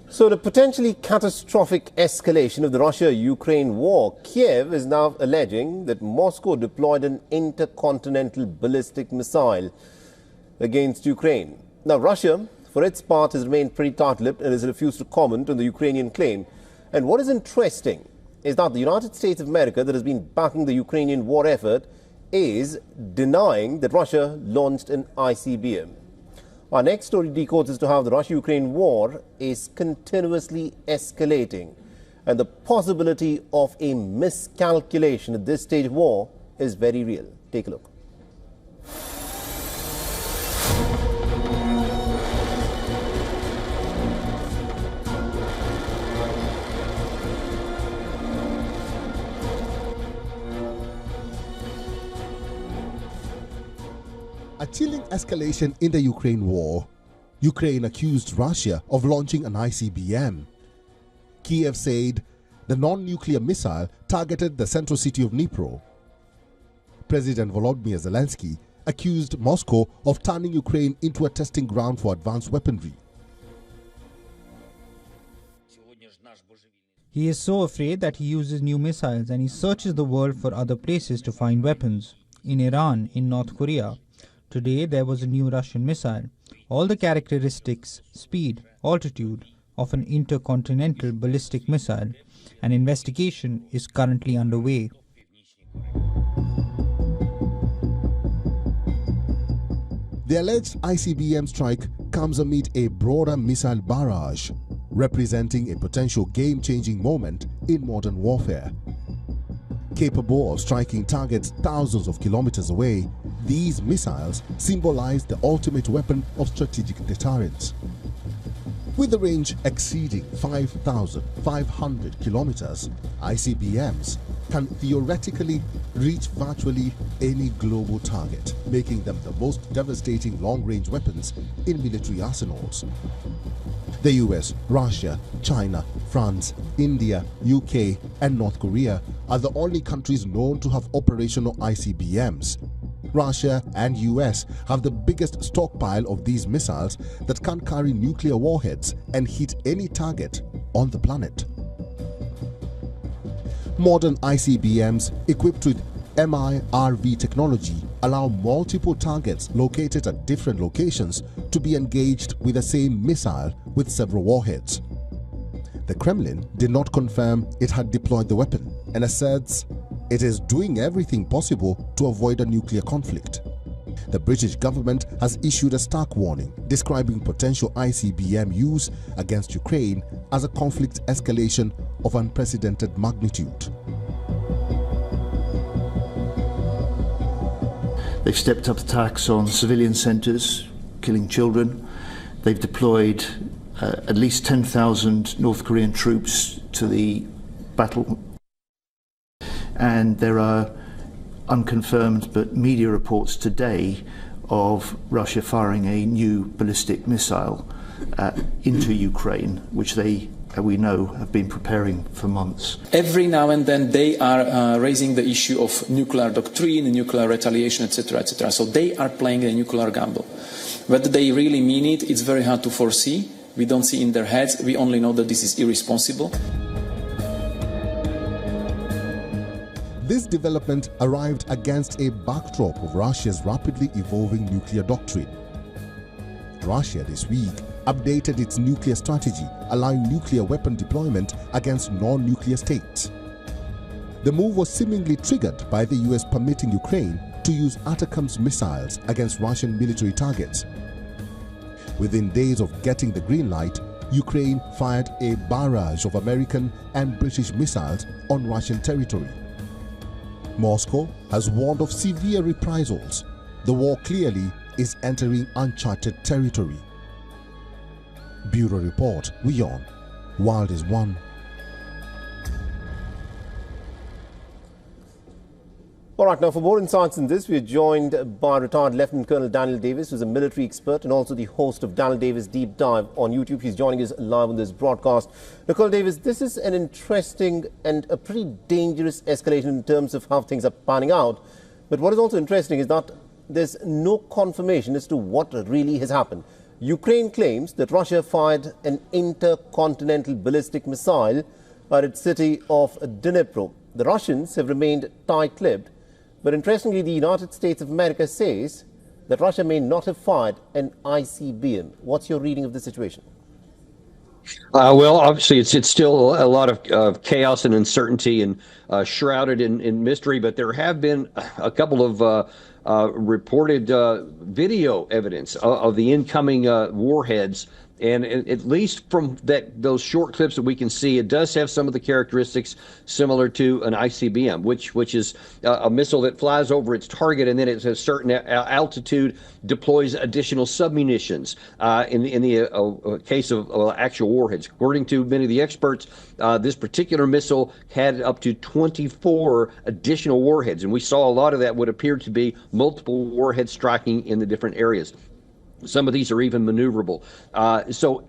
So the potentially catastrophic escalation of the Russia-Ukraine war, Kiev is now alleging that Moscow deployed an intercontinental ballistic missile against Ukraine. Now Russia, for its part, has remained pretty tight-lipped and has refused to comment on the Ukrainian claim. And what is interesting is that the United States of America, that has been backing the Ukrainian war effort, is denying that Russia launched an ICBM. Our next story decodes as to how the Russia-Ukraine war is continuously escalating, and the possibility of a miscalculation at this stage of war is very real. Take a look. A chilling escalation in the Ukraine war. Ukraine accused Russia of launching an ICBM. Kiev said the non-nuclear missile targeted the central city of Dnipro. President Volodymyr Zelensky accused Moscow of turning Ukraine into a testing ground for advanced weaponry. He is so afraid that he uses new missiles and he searches the world for other places to find weapons. In Iran, in North Korea. Today there was a new Russian missile. All the characteristics, speed, altitude of an intercontinental ballistic missile. An investigation is currently underway. The alleged ICBM strike comes amid a broader missile barrage, representing a potential game-changing moment in modern warfare. Capable of striking targets thousands of kilometers away, these missiles symbolize the ultimate weapon of strategic deterrence. With the range exceeding 5,500 kilometers, ICBMs can theoretically reach virtually any global target, making them the most devastating long-range weapons in military arsenals. The US, Russia, China, France, India, UK and North Korea are the only countries known to have operational ICBMs. Russia and US have the biggest stockpile of these missiles that can carry nuclear warheads and hit any target on the planet. Modern ICBMs equipped with MIRV technology allow multiple targets located at different locations to be engaged with the same missile with several warheads. The Kremlin did not confirm it had deployed the weapon and asserts it is doing everything possible to avoid a nuclear conflict. The British government has issued a stark warning describing potential ICBM use against Ukraine as a conflict escalation of unprecedented magnitude. They've stepped up attacks on civilian centres, killing children. They've deployed at least 10,000 North Korean troops to the battle. And there are unconfirmed but media reports today of Russia firing a new ballistic missile into Ukraine, which we know have been preparing for months. Every now and then they are raising the issue of nuclear doctrine and nuclear retaliation, etc., etc. So they are playing a nuclear gamble. Whether they really mean it, it's very hard to foresee. We don't see in their heads. We only know that this is irresponsible. This development arrived against a backdrop of Russia's rapidly evolving nuclear doctrine. Russia this week updated its nuclear strategy, allowing nuclear weapon deployment against non-nuclear states. The move was seemingly triggered by the US permitting Ukraine to use ATACMS missiles against Russian military targets. Within days of getting the green light, Ukraine fired a barrage of American and British missiles on Russian territory. Moscow has warned of severe reprisals. The war clearly is entering uncharted territory. Bureau Report, we on. Wild is one. All right, now for more insights in this, we are joined by retired Lieutenant Colonel Daniel Davis, who's a military expert and also the host of Daniel Davis Deep Dive on YouTube. He's joining us live on this broadcast. Now, Colonel Davis, this is an interesting and a pretty dangerous escalation in terms of how things are panning out. But what is also interesting is that there's no confirmation as to what really has happened. Ukraine claims that Russia fired an intercontinental ballistic missile at its city of Dnipro. The Russians have remained tight-lipped, but interestingly, the United States of America says that Russia may not have fired an ICBM. What's your reading of the situation? Well, obviously, it's still a lot of chaos and uncertainty and shrouded in mystery, but there have been a couple of reported video evidence of the incoming warheads. And at least from those short clips that we can see, it does have some of the characteristics similar to an ICBM, which is a missile that flies over its target and then at a certain altitude deploys additional submunitions. In the case of actual warheads, according to many of the experts, this particular missile had up to 24 additional warheads, and we saw a lot of that would appear to be multiple warheads striking in the different areas. Some of these are even maneuverable. So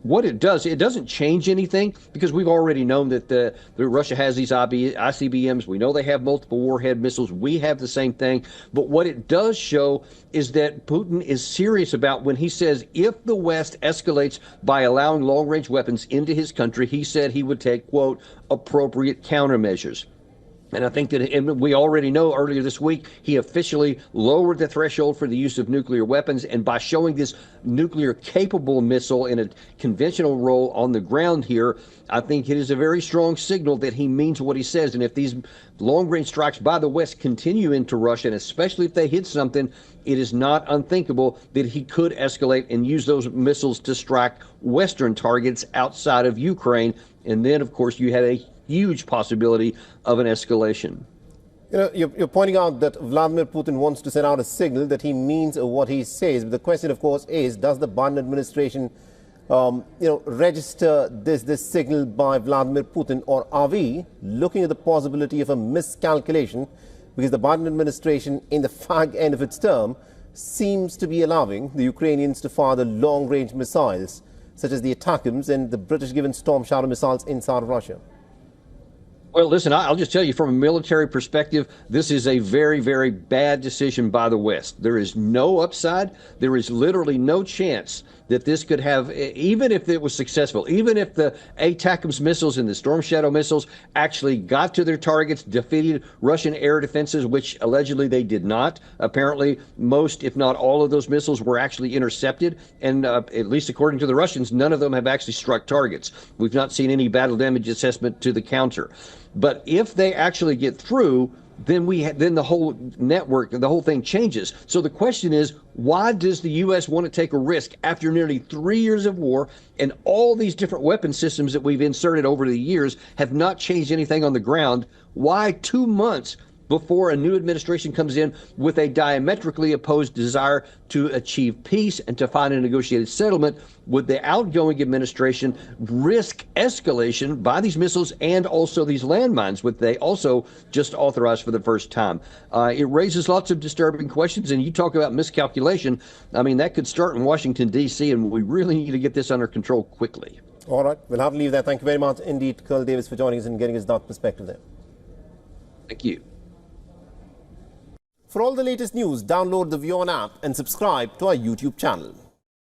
what it does, it doesn't change anything because we've already known that Russia has these ICBMs. We know they have multiple warhead missiles. We have the same thing. But what it does show is that Putin is serious about when he says if the West escalates by allowing long-range weapons into his country, he said he would take, quote, appropriate countermeasures. And I think that we already know earlier this week, he officially lowered the threshold for the use of nuclear weapons. And by showing this nuclear capable missile in a conventional role on the ground here, I think it is a very strong signal that he means what he says. And if these long range strikes by the West continue into Russia, and especially if they hit something, it is not unthinkable that he could escalate and use those missiles to strike Western targets outside of Ukraine. And then, of course, you had a huge possibility of an escalation. You know, you're pointing out that Vladimir Putin wants to send out a signal that he means what he says. But the question, of course, is does the Biden administration, register this signal by Vladimir Putin, or are we looking at the possibility of a miscalculation because the Biden administration, in the fag end of its term, seems to be allowing the Ukrainians to fire the long-range missiles, such as the ATACMS and the British-given Storm Shadow missiles inside of Russia? Well, listen, I'll just tell you from a military perspective, this is a very, very bad decision by the West. There is no upside. There is literally no chance that this could have, even if it was successful, even if the ATACMS missiles and the Storm Shadow missiles actually got to their targets, defeated Russian air defenses, which allegedly they did not. Apparently, most, if not all of those missiles were actually intercepted. And at least according to the Russians, none of them have actually struck targets. We've not seen any battle damage assessment to the counter. But if they actually get through, then then the whole network, the whole thing changes. So the question is, why does the U.S. want to take a risk after nearly 3 years of war and all these different weapon systems that we've inserted over the years have not changed anything on the ground? Why 2 months before a new administration comes in with a diametrically opposed desire to achieve peace and to find a negotiated settlement, would the outgoing administration risk escalation by these missiles and also these landmines, which they also just authorized for the first time? It raises lots of disturbing questions, and you talk about miscalculation. I mean, that could start in Washington, D.C., and we really need to get this under control quickly. All right, we'll have to leave there. Thank you very much indeed, Colonel Davis, for joining us and getting his dark perspective there. Thank you. For all the latest news, download the WION app and subscribe to our YouTube channel.